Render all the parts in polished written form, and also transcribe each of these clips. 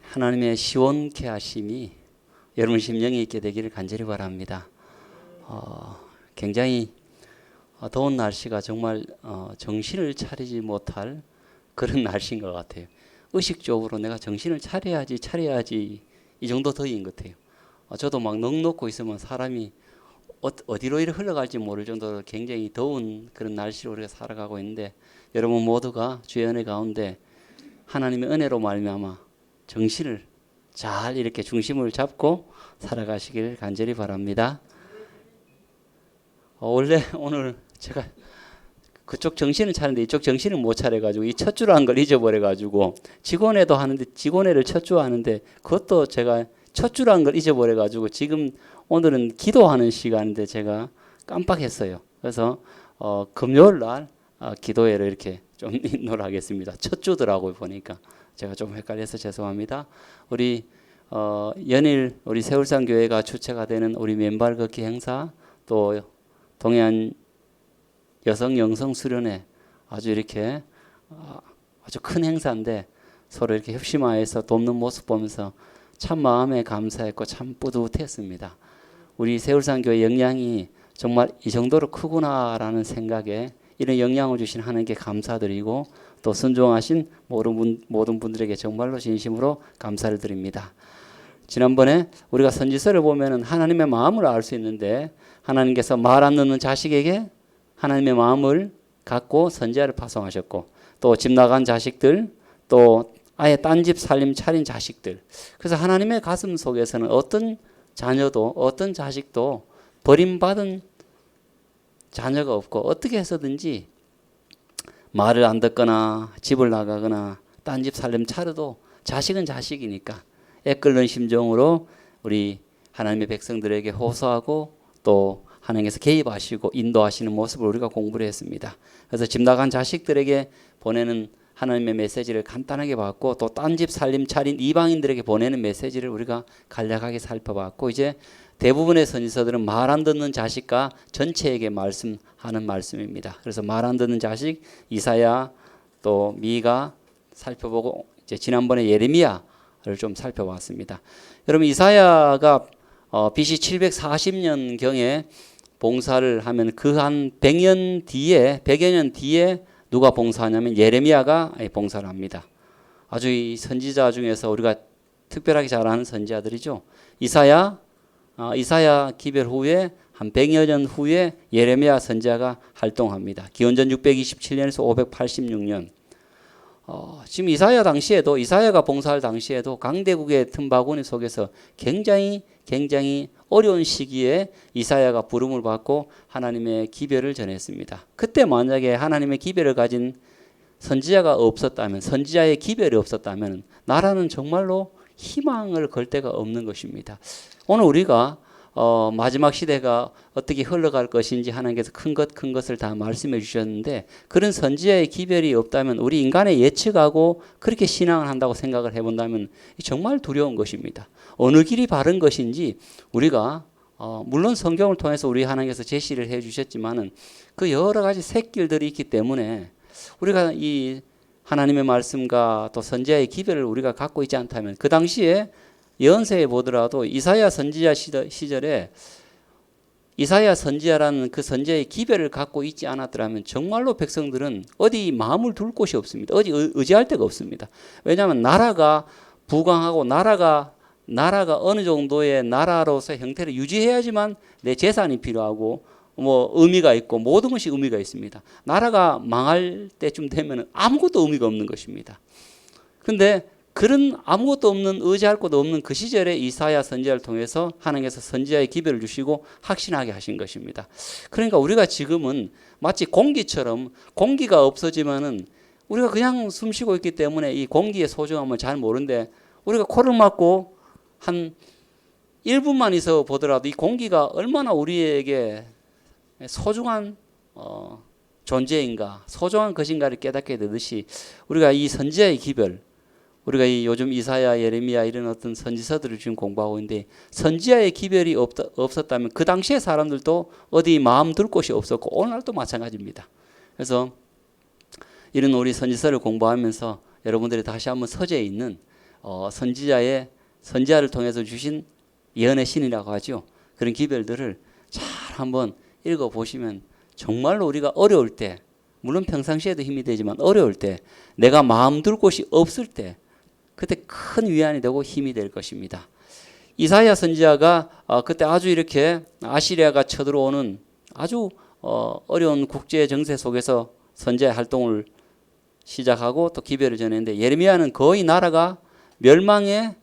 하나님의 시원케 하심이 여러분 심령에 있게 되기를 간절히 바랍니다. 굉장히 더운 날씨가 정말 정신을 차리지 못할 그런 날씨인 것 같아요. 의식적으로 내가 정신을 차려야지 이 정도 더위인 것 같아요. 저도 막 넋놓고 있으면 사람이 어디로 이렇게 흘러갈지 모를 정도로 굉장히 더운 그런 날씨로 우리가 살아가고 있는데, 여러분 모두가 주의 은혜 가운데 하나님의 은혜로 말미암아 정신을 잘 이렇게 중심을 잡고 살아가시길 간절히 바랍니다. 원래 오늘 제가 그쪽 정신은 차리는데 이쪽 정신을 못 차려가지고 이 첫 주라는 걸 잊어버려가지고 직원회도 하는데 직원회를 첫 주 하는데 그것도 제가 첫 주라는 걸 잊어버려가지고 지금 오늘은 기도하는 시간인데 제가 깜빡했어요. 그래서 금요일 날 기도회를 이렇게 좀 인도를 하겠습니다. 첫 주더라고요 보니까. 제가 좀 헷갈려서 죄송합니다. 우리 연일 우리 세울산 교회가 주체가 되는 우리 맨발 걷기 행사, 또 동해안 여성 영성 수련회, 아주 이렇게 아주 큰 행사인데 서로 이렇게 협심하여서 돕는 모습 보면서 참 마음에 감사했고 참 뿌듯했습니다. 우리 세울산 교회 영향이 정말 이 정도로 크구나라는 생각에 이런 영향을 주신 하나님께 감사드리고 또 순종하신 모든 분들에게 정말로 진심으로 감사를 드립니다. 지난번에 우리가 선지서를 보면은 하나님의 마음을 알 수 있는데, 하나님께서 말 안 듣는 자식에게 하나님의 마음을 갖고 선지자를 파송하셨고, 또 집 나간 자식들, 또 아예 딴집 살림 차린 자식들. 그래서 하나님의 가슴 속에서는 어떤 자녀도 어떤 자식도 버림받은 자녀가 없고, 어떻게 해서든지 말을 안 듣거나 집을 나가거나 딴집 살림 차려도 자식은 자식이니까 애끓는 심정으로 우리 하나님의 백성들에게 호소하고 또 하나님께서 개입하시고 인도하시는 모습을 우리가 공부를 했습니다. 그래서 집 나간 자식들에게 보내는 하나님의 메시지를 간단하게 봤고, 또 딴집 살림 차린 이방인들에게 보내는 메시지를 우리가 간략하게 살펴봤고, 이제 대부분의 선지서들은 말 안 듣는 자식과 전체에게 말씀하는 말씀입니다. 그래서 말 안 듣는 자식 이사야, 또 미가 살펴보고, 이제 지난번에 예레미야를 좀 살펴봤습니다. 여러분 이사야가 BC 740년경에 봉사를 하면 그 한 100여 년 뒤에 누가 봉사하냐면 예레미야가 봉사를 합니다. 아주 이 선지자 중에서 우리가 특별하게 잘 아는 선지자들이죠. 이사야 기별 후에 한 100여 년 후에 예레미야 선지자가 활동합니다. 기원전 627년에서 586년. 지금 이사야가 봉사할 당시에도 강대국의 틈바구니 속에서 굉장히 어려운 시기에 이사야가 부름을 받고 하나님의 기별을 전했습니다. 그때 만약에 하나님의 기별을 가진 선지자의 기별이 없었다면 나라는 정말로 희망을 걸 데가 없는 것입니다. 오늘 우리가 마지막 시대가 어떻게 흘러갈 것인지 하나님께서 큰 것을 다 말씀해 주셨는데, 그런 선지자의 기별이 없다면 우리 인간의 예측하고 그렇게 신앙을 한다고 생각을 해본다면 정말 두려운 것입니다. 어느 길이 바른 것인지 우리가 물론 성경을 통해서 우리 하나님께서 제시를 해 주셨지만은 그 여러 가지 샛길들이 있기 때문에 우리가 이 하나님의 말씀과 또 선지자의 기별을 우리가 갖고 있지 않다면, 그 당시에 예언서에 보더라도 이사야 선지자 시절에 이사야 선지자라는 그 선지자의 기별을 갖고 있지 않았더라면 정말로 백성들은 어디 마음을 둘 곳이 없습니다. 어디 의지할 데가 없습니다. 왜냐하면 나라가 부강하고 나라가 어느 정도의 나라로서의 형태를 유지해야지만 내 재산이 필요하고 의미가 있고 모든 것이 의미가 있습니다. 나라가 망할 때쯤 되면 아무것도 의미가 없는 것입니다. 그런데 그런 아무것도 없는, 의지할 곳도 없는 그 시절에 이사야 선지자를 통해서 하나님께서 선지자의 기별을 주시고 확신하게 하신 것입니다. 그러니까 우리가 지금은 마치 공기처럼, 공기가 없어지면은 우리가 그냥 숨 쉬고 있기 때문에 이 공기의 소중함을 잘 모르는데, 우리가 코를 막고 한 1분만 있어 보더라도 이 공기가 얼마나 우리에게 소중한 존재인가, 소중한 것인가를 깨닫게 되듯이 우리가 이 선지자의 기별, 우리가 이 요즘 이사야, 예레미야 이런 어떤 선지서들을 지금 공부하고 있는데, 선지자의 기별이 없었다면 그 당시의 사람들도 어디 마음 둘 곳이 없었고 오늘날도 마찬가지입니다. 그래서 이런 우리 선지서를 공부하면서 여러분들이 다시 한번 서재에 있는 선지자를 통해서 주신 예언의 신이라고 하죠. 그런 기별들을 잘 한번 읽어보시면 정말로 우리가 어려울 때, 물론 평상시에도 힘이 되지만 어려울 때, 내가 마음 둘 곳이 없을 때 그때 큰 위안이 되고 힘이 될 것입니다. 이사야 선지자가 그때 아주 이렇게 아시리아가 쳐들어오는 아주 어려운 국제 정세 속에서 선제 활동을 시작하고 또 기별을 전했는데, 예레미야는 거의 나라가 멸망에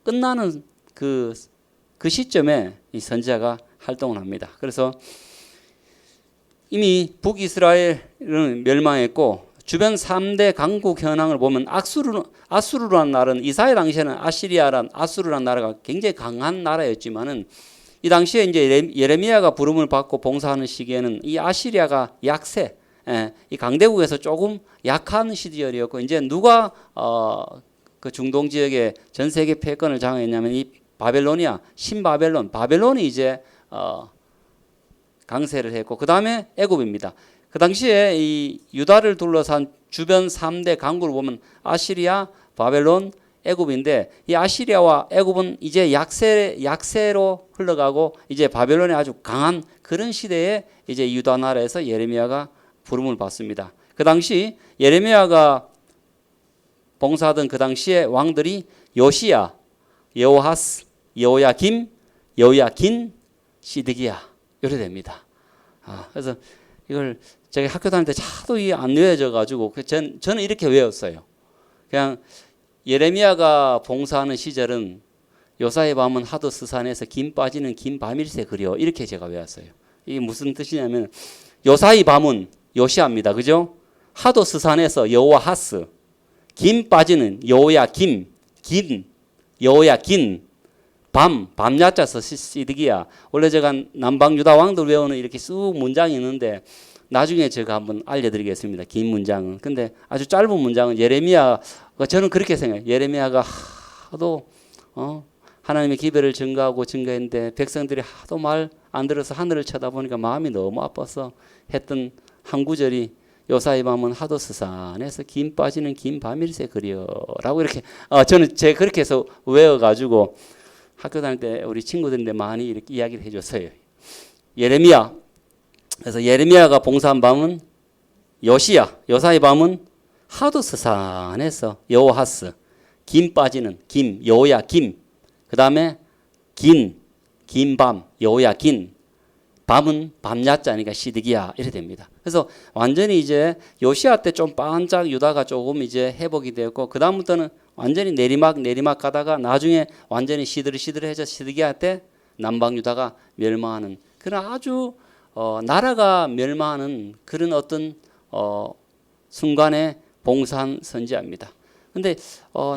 끝나는 그 시점에 이 선지자가 활동을 합니다. 그래서 이미 북이스라엘은 멸망했고 주변 3대 강국 현황을 보면 아수르라는 나라는, 이사야 당시에는 아수르라는 나라가 굉장히 강한 나라였지만은 이 당시에 이제 예레미야가 부름을 받고 봉사하는 시기에는 이 아시리아가 약세, 이 강대국에서 조금 약한 시절이었고, 이제 누가 그 중동 지역에 전 세계 패권을 장악했냐면 이 바벨론이 이제 강세를 했고, 그 다음에 애굽입니다. 그 당시에 이 유다를 둘러싼 주변 3대 강국을 보면 아시리아, 바벨론, 애굽인데, 이 아시리아와 애굽은 이제 약세로 흘러가고 이제 바벨론이 아주 강한 그런 시대에 이제 유다 나라에서 예레미야가 부름을 받습니다. 그 당시 예레미야가 봉사하던 그 당시에 왕들이 요시야, 여호하스, 여호야김, 여호야긴, 시드기야 이래 됩니다. 그래서 이걸 제가 학교 다닐 때 차도 안 외워져 가지고 저는 이렇게 외웠어요. 그냥 예레미야가 봉사하는 시절은 요사의 밤은 하도 스산해서 김 빠지는 긴 밤일세 그려, 이렇게 제가 외웠어요. 이게 무슨 뜻이냐면 요사의 밤은 요시아입니다. 그죠? 하도 스산해서 여호와하스, 김 빠지는 여호야김, 여호야긴, 밤야자서 시드기야. 원래 제가 남방 유다 왕들 외우는 이렇게 쑥 문장이 있는데 나중에 제가 한번 알려드리겠습니다. 긴 문장은. 근데 아주 짧은 문장은 예레미야가, 저는 그렇게 생각해요. 예레미야가 하도 하나님의 기별을 증거했는데 백성들이 하도 말 안 들어서 하늘을 쳐다보니까 마음이 너무 아파서 했던 한 구절이 요사의 밤은 하도 스산해서 김 빠지는 긴 밤일세 그려라고, 이렇게 저는 제가 그렇게 해서 외워가지고 학교 다닐 때 우리 친구들인데 많이 이렇게 이야기를 해줬어요. 예레미야. 그래서 예레미야가 봉사한 밤은 요사의 밤은 하도 스산해서 여호하스, 김 빠지는 여호야김, 그 다음에 긴 밤 여호야긴, 밤은 밤야자니까 시드기야 이래 됩니다. 그래서 완전히 이제 요시야 때 좀 반짝 유다가 조금 이제 회복이 되었고, 그 다음부터는 완전히 내리막 가다가 나중에 완전히 시들해져 시드기야 때 남방 유다가 멸망하는 그런 아주 나라가 멸망하는 그런 어떤 순간에 봉사한 선지자입니다. 근데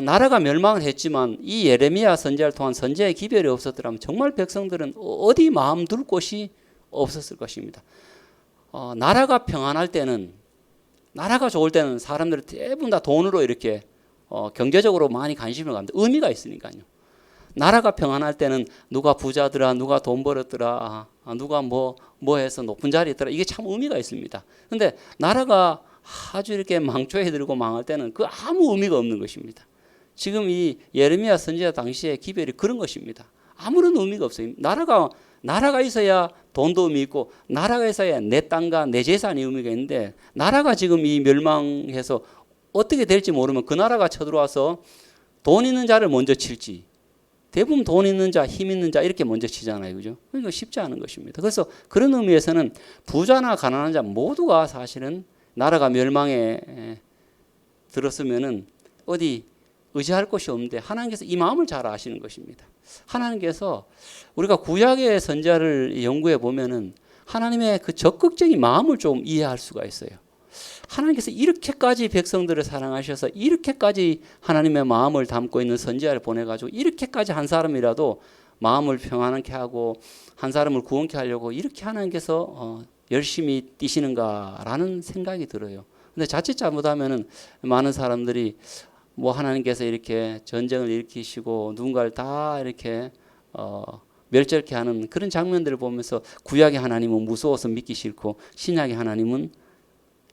나라가 멸망을 했지만 이 예레미야 선지자를 통한 선지자의 기별이 없었더라면 정말 백성들은 어디 마음 둘 곳이 없었을 것입니다. 나라가 평안할 때는, 나라가 좋을 때는 사람들이 대부분 다 돈으로 이렇게 경제적으로 많이 관심을 갖는데 의미가 있으니까요. 나라가 평안할 때는 누가 부자더라, 누가 돈 벌었더라, 누가 뭐 해서 높은 자리에 있더라, 이게 참 의미가 있습니다. 근데 나라가 아주 이렇게 망초에 들고 망할 때는 그 아무 의미가 없는 것입니다. 지금 이 예레미야 선지자 당시의 기별이 그런 것입니다. 아무런 의미가 없어요. 나라가 있어야 돈도 의미 있고, 나라가 있어야 내 땅과 내 재산이 의미가 있는데, 나라가 지금 이 멸망해서 어떻게 될지 모르면 그 나라가 쳐들어와서 돈 있는 자를 먼저 칠지, 대부분 돈 있는 자, 힘 있는 자 이렇게 먼저 치잖아요. 그죠? 그러니까 쉽지 않은 것입니다. 그래서 그런 의미에서는 부자나 가난한 자 모두가 사실은 나라가 멸망에 들었으면은 어디 의지할 곳이 없는데, 하나님께서 이 마음을 잘 아시는 것입니다. 하나님께서 우리가 구약의 선지자를 연구해 보면은 하나님의 그 적극적인 마음을 좀 이해할 수가 있어요. 하나님께서 이렇게까지 백성들을 사랑하셔서 이렇게까지 하나님의 마음을 담고 있는 선지자를 보내가지고 이렇게까지 한 사람이라도 마음을 평안하게 하고 한 사람을 구원케 하려고 이렇게 하나님께서 열심히 뛰시는가라는 생각이 들어요. 근데 자칫 잘못하면은 많은 사람들이 뭐 하나님께서 이렇게 전쟁을 일으키시고 누군가를 다 이렇게 멸절케 하는 그런 장면들을 보면서 구약의 하나님은 무서워서 믿기 싫고 신약의 하나님은,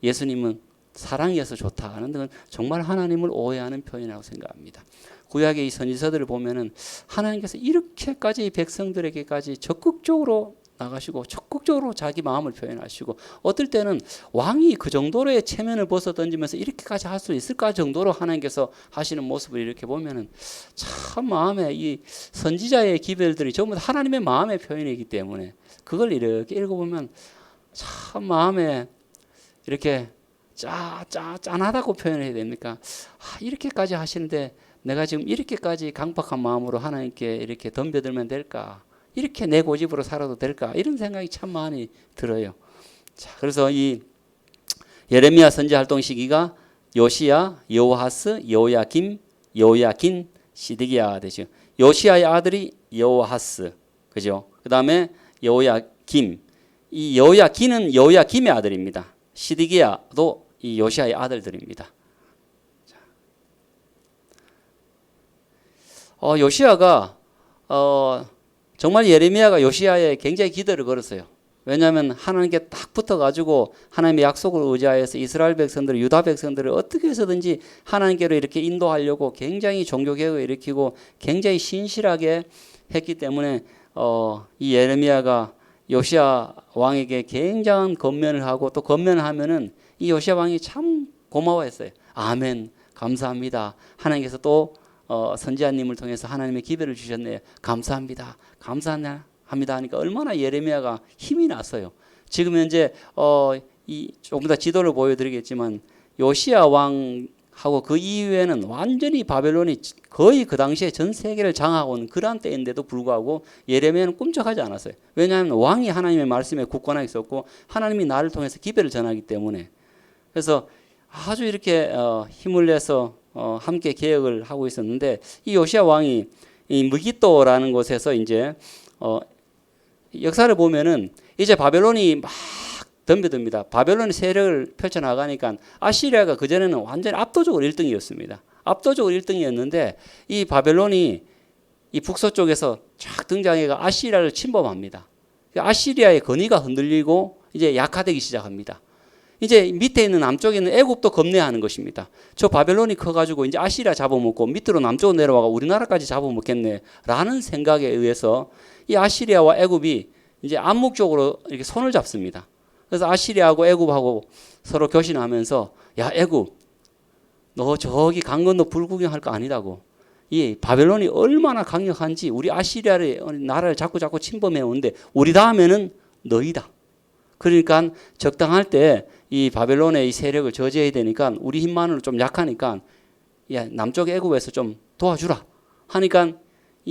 예수님은 사랑이어서 좋다 하는 건 정말 하나님을 오해하는 표현이라고 생각합니다. 구약의 이 선지서들을 보면은 하나님께서 이렇게까지 백성들에게까지 적극적으로 나가시고 적극적으로 자기 마음을 표현하시고 어떨 때는 왕이 그 정도로의 체면을 벗어 던지면서 이렇게까지 할 수 있을까 정도로 하나님께서 하시는 모습을 이렇게 보면은 참 마음에 이 선지자의 기별들이 전부 다 하나님의 마음의 표현이기 때문에 그걸 이렇게 읽어보면 참 마음에 이렇게 짠하다고 표현해야 됩니까? 이렇게까지 하시는데 내가 지금 이렇게까지 강박한 마음으로 하나님께 이렇게 덤벼들면 될까? 이렇게 내 고집으로 살아도 될까? 이런 생각이 참 많이 들어요. 자, 그래서 이 예레미야 선지 활동 시기가 요시야, 여호하스, 여호야김, 여호야긴, 시드기야 되죠. 요시야의 아들이 여호하스, 그죠? 그 다음에 여호야김. 이 여호야긴은 여호야김의 아들입니다. 시드기야도 이 요시야의 아들들입니다. 요시야가 정말 예레미야가 요시야에 굉장히 기대를 걸었어요. 왜냐하면 하나님께 딱 붙어가지고 하나님의 약속을 의지하여서 이스라엘 백성들, 유다 백성들을 어떻게 해서든지 하나님께로 이렇게 인도하려고 굉장히 종교개혁을 일으키고 굉장히 신실하게 했기 때문에 이 예레미야가 요시야 왕에게 굉장한 권면을 하고 또 권면을 하면은 이 요시야 왕이 참 고마워했어요. 아멘, 감사합니다. 하나님께서 또 선지자님을 통해서 하나님의 기별을 주셨네요. 감사합니다. 감사합니다 하니까 얼마나 예레미야가 힘이 났어요. 지금 현재 조금 더 지도를 보여드리겠지만 요시야 왕하고 그 이후에는 완전히 바벨론이 거의 그 당시에 전 세계를 장악하고 있는 그러한 때인데도 불구하고 예레미야는 꿈쩍하지 않았어요. 왜냐하면 왕이 하나님의 말씀에 굳건하게 있었고 하나님이 나를 통해서 기별을 전하기 때문에. 그래서 아주 이렇게 힘을 내서 함께 개혁을 하고 있었는데 이 요시야 왕이 이 무기또라는 곳에서 이제 역사를 보면은 이제 바벨론이 막 덤벼듭니다. 바벨론이 세력을 펼쳐나가니까 아시리아가 그전에는 완전히 압도적으로 1등이었습니다. 압도적으로 1등이었는데 이 바벨론이 이 북서쪽에서 쫙 등장해가 아시리아를 침범합니다. 아시리아의 권위가 흔들리고 이제 약화되기 시작합니다. 이제 밑에 있는 남쪽에 있는 애굽도 겁내하는 것입니다. 저 바벨론이 커가지고 이제 아시리아 잡아먹고 밑으로 남쪽으로 내려와가 우리나라까지 잡아먹겠네라는 생각에 의해서 이 아시리아와 애굽이 이제 암묵적으로 이렇게 손을 잡습니다. 그래서 아시리아하고 애굽하고 서로 교신하면서 야 애굽, 너 저기 강 건너 불구경할 거 아니다고. 이 바벨론이 얼마나 강력한지 우리 아시리아의 나라를 자꾸 침범해 오는데 우리 다음에는 너희다. 그러니까 적당할 때 이 바벨론의 이 세력을 저지해야 되니까 우리 힘만으로 좀 약하니까 야 남쪽 애굽에서 좀 도와주라 하니까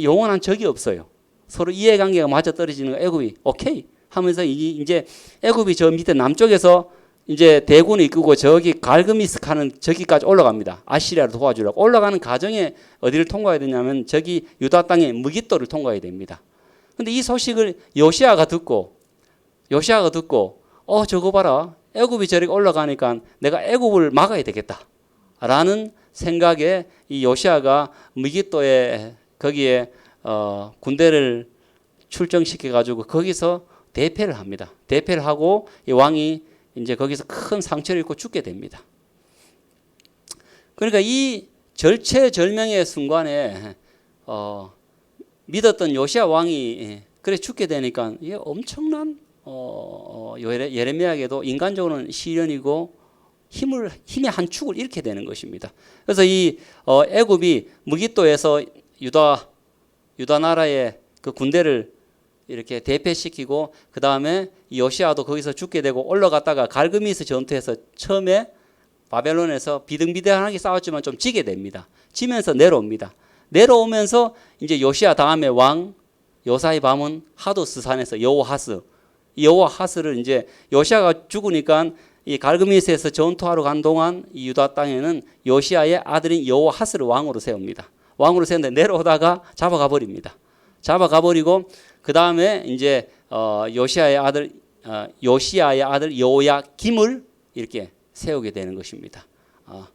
영원한 적이 없어요. 서로 이해관계가 맞아 떨어지는 거 애굽이 오케이 하면서 이제 애굽이 저 밑에 남쪽에서 이제 대군을 이끌고 저기 갈그미스 가는 저기까지 올라갑니다. 아시리아를 도와주려고 올라가는 과정에 어디를 통과해야 되냐면 저기 유다 땅의 무기또를 통과해야 됩니다. 근데 이 소식을 요시야가 듣고 저거 봐라. 애굽이 저렇게 올라가니까 내가 애굽을 막아야 되겠다라는 생각에 이 요시야가 무기또에 거기에 군대를 출정시켜 가지고 거기서 대패를 합니다. 대패를 하고 이 왕이 이제 거기서 큰 상처를 입고 죽게 됩니다. 그러니까 이 절체절명의 순간에 믿었던 요시야 왕이 그래 죽게 되니까 이게 엄청난 예레미야에게도 인간적으로는 시련이고 힘의 한 축을 잃게 되는 것입니다. 그래서 이 애굽이 무기또에서 유다 나라의 그 군대를 이렇게 대패시키고 그 다음에 요시야도 거기서 죽게 되고 올라갔다가 갈그미스 전투에서 처음에 바벨론에서 비등비등하게 싸웠지만 좀 지게 됩니다. 지면서 내려옵니다. 내려오면서 이제 요시야 다음에 왕 요사의 밤은 하도스 산에서 여호하스를 이제 요시야가 죽으니까 이 갈그미스에서 전투하러 간 동안 이 유다 땅에는 요시야의 아들인 여호하스를 왕으로 세웁니다. 왕으로 세우는데 내려오다가 잡아가 버립니다. 잡아가 버리고 그 다음에 이제 요시야의 아들 여호야김을 이렇게 세우게 되는 것입니다.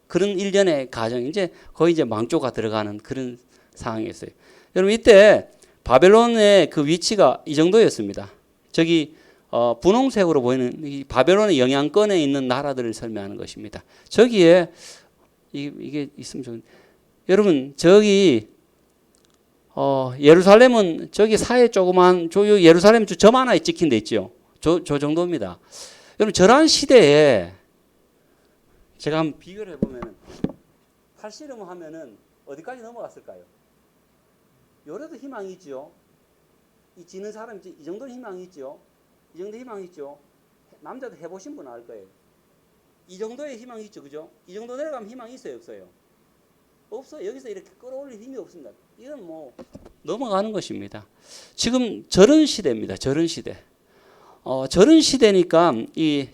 그런 일련의 가정 이제 거의 이제 망조가 들어가는 그런 상황이었어요. 여러분 이때 바벨론의 그 위치가 이 정도였습니다. 저기 분홍색으로 보이는 이 바벨론의 영향권에 있는 나라들을 설명하는 것입니다. 저기에 이게 있으면 좋은데 여러분 저기 예루살렘은 저기 사이에 조그만 예루살렘 점 하나에 찍힌 데 있죠. 저 정도입니다. 여러분 저런 시대에 제가 한번 비교를 해보면 팔씨름 하면은 어디까지 넘어갔을까요? 요래도 희망이 있죠. 이 지는 사람이 이 정도는 희망이 있죠. 이 정도 희망이 있죠. 남자도 해보신 분 알 거예요. 이 정도의 희망이 있죠. 그죠? 이 정도 내려가면 희망이 있어요? 없어요? 없어요. 여기서 이렇게 끌어올릴 힘이 없습니다. 이건 뭐 넘어가는 것입니다. 지금 저런 시대입니다. 저런 시대. 저런 시대니까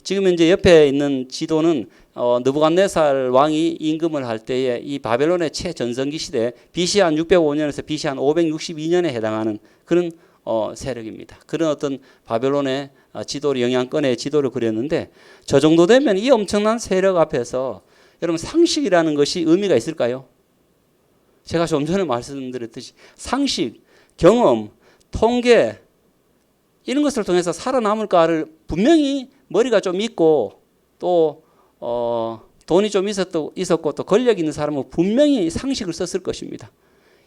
지금 이제 옆에 있는 지도는 느부갓네살 왕이 임금을 할 때에 이 바벨론의 최전성기 시대 BC 한 605년에서 BC 한 562년에 해당하는 그런 세력입니다. 그런 어떤 바벨론의 지도를 영향권의 지도를 그렸는데 저 정도 되면 이 엄청난 세력 앞에서 여러분 상식이라는 것이 의미가 있을까요? 제가 좀 전에 말씀드렸듯이 상식, 경험, 통계 이런 것을 통해서 살아남을까를 분명히 머리가 좀 있고 또 돈이 좀 있었고 또 권력 있는 사람은 분명히 상식을 썼을 것입니다.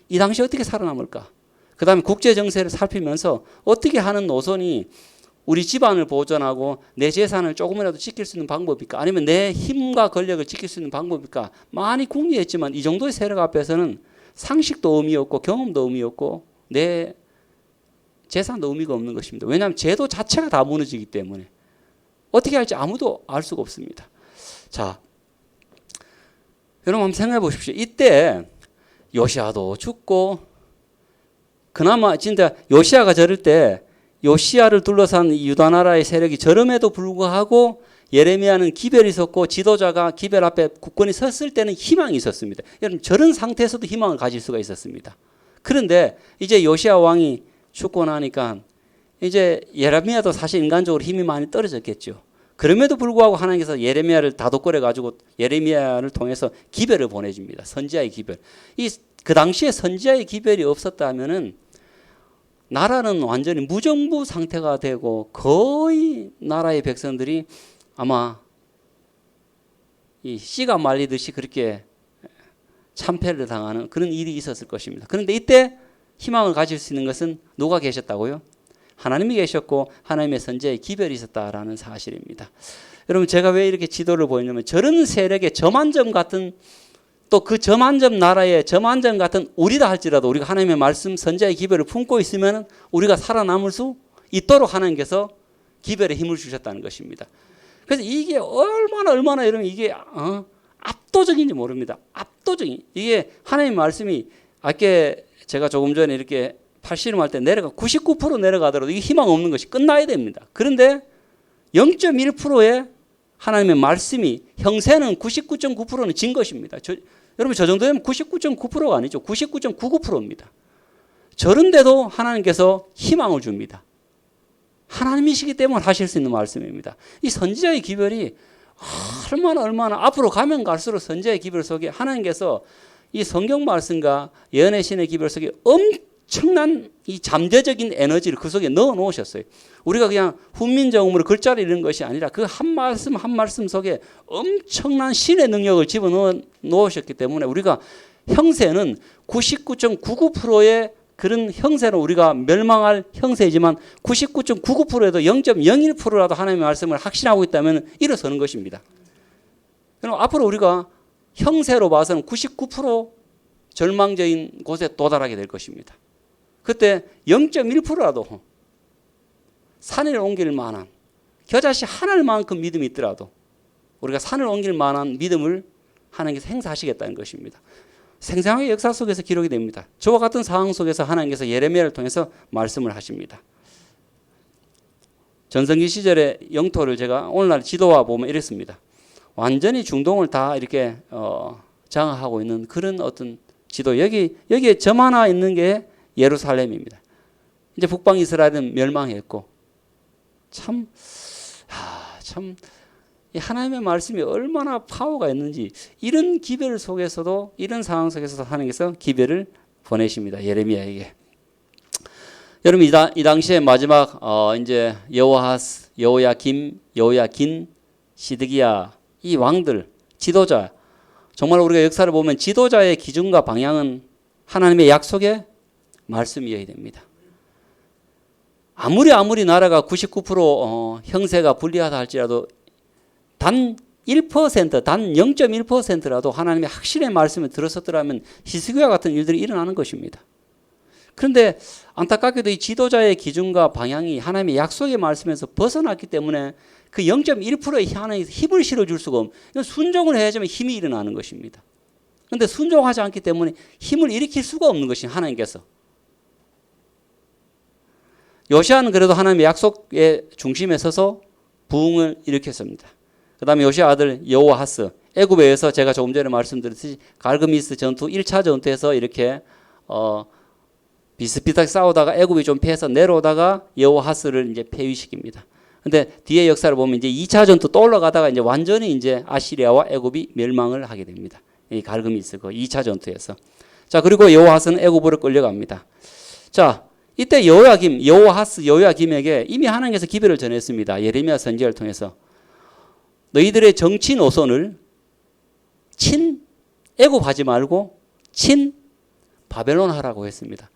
이 당시 어떻게 살아남을까? 그 다음에 국제 정세를 살피면서 어떻게 하는 노선이 우리 집안을 보존하고 내 재산을 조금이라도 지킬 수 있는 방법일까? 아니면 내 힘과 권력을 지킬 수 있는 방법일까? 많이 궁리했지만 이 정도의 세력 앞에서는 상식도 의미 없고 경험도 의미 없고 내 재산도 의미가 없는 것입니다. 왜냐하면 제도 자체가 다 무너지기 때문에 어떻게 할지 아무도 알 수가 없습니다. 자, 여러분 한번 생각해 보십시오. 이때 요시아도 죽고 그나마 진짜 요시아가 저럴 때 요시아를 둘러싼 유다 나라의 세력이 저럼에도 불구하고 예레미야는 기별이 섰고 지도자가 기별 앞에 국권이 섰을 때는 희망이 있었습니다. 여러분 저런 상태에서도 희망을 가질 수가 있었습니다. 그런데 이제 요시아 왕이 죽고 나니까 이제 예레미야도 사실 인간적으로 힘이 많이 떨어졌겠죠. 그럼에도 불구하고 하나님께서 예레미야를 다독거려 가지고 예레미야를 통해서 기별을 보내줍니다. 선지자의 기별. 그 당시에 선지자의 기별이 없었다면은 나라는 완전히 무정부 상태가 되고 거의 나라의 백성들이 아마 이 씨가 말리듯이 그렇게 참패를 당하는 그런 일이 있었을 것입니다. 그런데 이때 희망을 가질 수 있는 것은 누가 계셨다고요? 하나님이 계셨고 하나님의 선지자의 기별이 있었다라는 사실입니다. 여러분 제가 왜 이렇게 지도를 보이냐면 저런 세력의 점 한 점 같은 또 그 점 한 점 나라의 점 한 점 같은 우리다 할지라도 우리가 하나님의 말씀 선지자의 기별을 품고 있으면 우리가 살아남을 수 있도록 하나님께서 기별에 힘을 주셨다는 것입니다. 그래서 이게 얼마나 여러분 이게 압도적인지 모릅니다. 압도적인 이게 하나님의 말씀이 아까 제가 조금 전에 이렇게 팔씨름할 때 99% 내려가더라도 이게 희망 없는 것이 끝나야 됩니다. 그런데 0.1%의 하나님의 말씀이 형세는 99.9%는 진 것입니다. 여러분 저 정도면 99.9%가 아니죠. 99.99%입니다. 저런데도 하나님께서 희망을 줍니다. 하나님이시기 때문에 하실 수 있는 말씀입니다. 이 선지자의 기별이 얼마나 앞으로 가면 갈수록 선지자의 기별 속에 하나님께서 이 성경 말씀과 예언의 신의 기별 속에 엄청난 이 잠재적인 에너지를 그 속에 넣어 놓으셨어요. 우리가 그냥 훈민정음으로 글자를 읽는 것이 아니라 그 한 말씀 한 말씀 속에 엄청난 신의 능력을 집어넣어 놓으셨기 때문에 우리가 형세는 99.99%의 그런 형세는 우리가 멸망할 형세이지만 99.99%에도 0.01%라도 하나님의 말씀을 확신하고 있다면 일어서는 것입니다. 그럼 앞으로 우리가 형세로 봐서는 99% 절망적인 곳에 도달하게 될 것입니다. 그때 0.1%라도 산을 옮길 만한 겨자씨 하나만큼 믿음이 있더라도 우리가 산을 옮길 만한 믿음을 하나님께서 행사하시겠다는 것입니다. 생생하게 역사 속에서 기록이 됩니다. 저와 같은 상황 속에서 하나님께서 예레미야를 통해서 말씀을 하십니다. 전성기 시절의 영토를 제가 오늘날 지도와 보면 이랬습니다. 완전히 중동을 다 이렇게 장악하고 있는 그런 어떤 지도. 여기에 점 하나 있는 게 예루살렘입니다. 이제 북방 이스라엘은 멸망했고 참 이 하나님의 말씀이 얼마나 파워가 있는지 이런 기별 속에서도 이런 상황 속에서도 하나님께서 기별을 보내십니다. 예레미야에게. 여러분 이 당시에 마지막 이제 여호아하스, 여호야김, 여호야긴, 시드기야 이 왕들 지도자 정말 우리가 역사를 보면 지도자의 기준과 방향은 하나님의 약속의 말씀이어야 됩니다. 아무리 나라가 99% 형세가 불리하다 할지라도 단 1%, 단 0.1%라도 하나님의 확실의 말씀을 들었었더라면 히스기야 같은 일들이 일어나는 것입니다. 그런데 안타깝게도 이 지도자의 기준과 방향이 하나님의 약속의 말씀에서 벗어났기 때문에 그 0.1%의 하나님께서 힘을 실어줄 수가 없는 순종을 해야지만 힘이 일어나는 것입니다. 그런데 순종하지 않기 때문에 힘을 일으킬 수가 없는 것이 하나님께서. 요시아는 그래도 하나님의 약속의 중심에 서서 부흥을 일으켰습니다. 그 다음에 요시아 아들 여호아하스 애굽에서 제가 조금 전에 말씀드렸듯이 갈그미스 전투 1차 전투에서 이렇게 비슷비슷하게 싸우다가 애굽이 좀 패해서 내려오다가 여호아하스를 이제 폐위시킵니다. 근데 뒤에 역사를 보면 이제 2차 전투 또 올라가다가 이제 완전히 이제 아시리아와 애굽이 멸망을 하게 됩니다. 이 갈그미스 그 2차 전투에서. 자, 그리고 여호아하스는 애굽으로 끌려갑니다. 자, 이때 여호아하스 여호야김에게 이미 하나님께서 기별을 전했습니다. 예레미야 선지자를 통해서. 너희들의 정치 노선을 친 애굽하지 말고 친 바벨론 하라고 했습니다.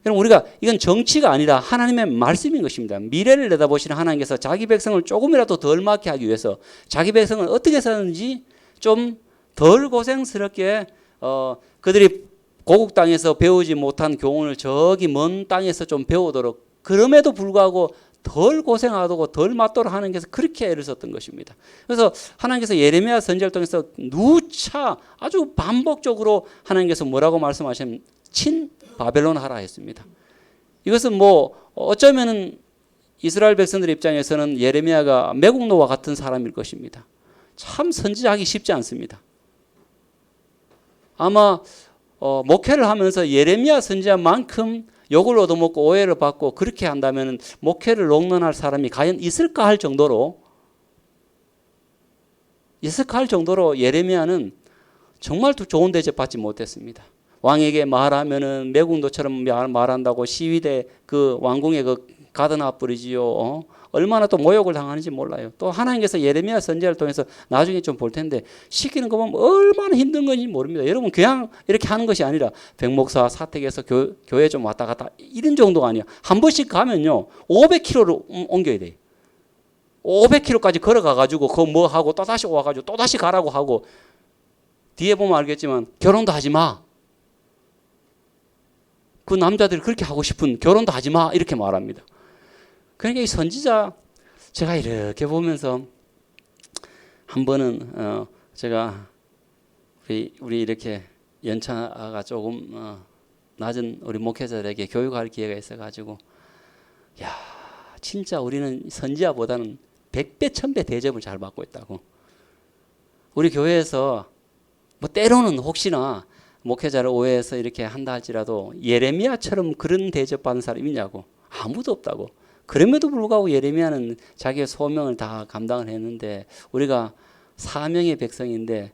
그럼 우리가 이건 정치가 아니라 하나님의 말씀인 것입니다. 미래를 내다보시는 하나님께서 자기 백성을 조금이라도 덜 맞게 하기 위해서 자기 백성을 어떻게 사는지 좀 덜 고생스럽게 그들이 고국 땅에서 배우지 못한 교훈을 저기 먼 땅에서 좀 배우도록 그럼에도 불구하고 덜 고생하도록 덜 맞도록 하나님께서 그렇게 애를 썼던 것입니다. 그래서 하나님께서 예레미야 선지자를 통해서 누차 아주 반복적으로 하나님께서 뭐라고 말씀하시면 친 바벨론 하라 했습니다. 이것은 뭐 어쩌면은 이스라엘 백성들 입장에서는 예레미야가 매국노와 같은 사람일 것입니다. 참 선지자하기 쉽지 않습니다. 아마 목회를 하면서 예레미야 선지자만큼 욕을 얻어먹고 오해를 받고 그렇게 한다면 목회를 롱런할 사람이 과연 있을까 할 정도로 예레미야는 정말 좋은 대접 받지 못했습니다. 왕에게 말하면은 매국노처럼 말한다고 시위대 그 왕궁에 그 가드나 뿌리지요. 얼마나 또 모욕을 당하는지 몰라요. 또 하나님께서 예레미야 선지자를 통해서 나중에 좀 볼 텐데 시키는 거 보면 얼마나 힘든 건지 모릅니다. 여러분 그냥 이렇게 하는 것이 아니라 백목사 사택에서 교회 좀 왔다 갔다 이런 정도가 아니야. 한 번씩 가면요 500km를 옮겨야 돼요. 500km까지 걸어가가지고 그거 뭐 하고 또 다시 와가지고 또 다시 가라고 하고 뒤에 보면 알겠지만 결혼도 하지 마. 그 남자들이 그렇게 하고 싶은 결혼도 하지 마 이렇게 말합니다. 그러니까 이 선지자 제가 이렇게 보면서 한 번은 제가 우리 이렇게 연차가 조금 낮은 우리 목회자들에게 교육할 기회가 있어가지고 야 진짜 우리는 선지자보다는 100배 1000배 대접을 잘 받고 있다고. 우리 교회에서 뭐 때로는 혹시나 목회자를 오해해서 이렇게 한다 할지라도 예레미야처럼 그런 대접받는 사람이 있냐고. 아무도 없다고. 그럼에도 불구하고 예레미야는 자기의 소명을 다 감당을 했는데 우리가 사명의 백성인데